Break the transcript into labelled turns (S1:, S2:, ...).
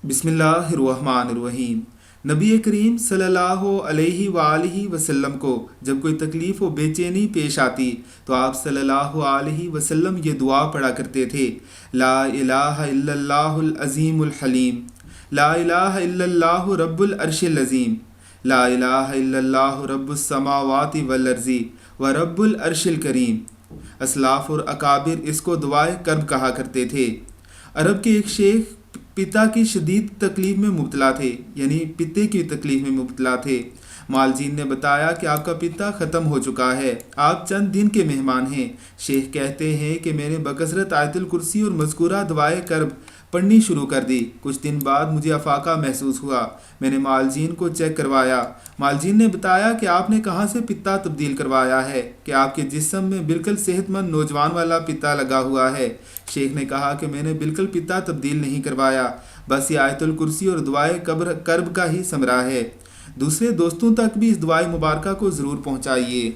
S1: बिस्मिल्लाहिर्रहमानिर्रहीम। नबी करीम सल्लल्लाहु अलैहि वालैहि वसल्लम को जब कोई तकलीफ़ व बेचैनी पेश आती तो आप सल्लल्लाहु अलैहि वसल्लम ये दुआ पढ़ा करते थे। ला इलाहा इल्लल्लाहुल अज़ीमुल हलीम, ला इलाहा इल्लल्लाहु रब्बुल अर्शिल अज़ीम, ला इलाहा इल्लल्लाहु रब्बुस समावाति वल अर्ज़ि व रब्बुल अर्शिल करीम। असलाफ और अकाबिर इसको दुआए कर्ब कहा करते थे। अरब के एक शेख पिता की शदीद तकलीफ में मुब्तला थे, यानी पित्ते की तकलीफ में मुब्तला थे। मालजीन ने बताया कि आपका पिता ख़त्म हो चुका है, आप चंद दिन के मेहमान हैं। शेख कहते हैं कि मैंने बकसरत आयतुल कुर्सी और मज़कूरा दुआए कर्ब पढ़नी शुरू कर दी। कुछ दिन बाद मुझे अफाका महसूस हुआ। मैंने मालजीन को चेक करवाया। मालजीन ने बताया कि आपने कहाँ से पित्ता तब्दील करवाया है कि आपके जिस्म में बिल्कुल सेहतमंद नौजवान वाला पित्ता लगा हुआ है। शेख ने कहा कि मैंने बिल्कुल पित्ता तब्दील नहीं करवाया, बस ये आयतुल कुर्सी और दुआए कर्ब का ही समरा है। दूसरे दोस्तों तक भी इस दुआए मुबारका को ज़रूर पहुँचाइए।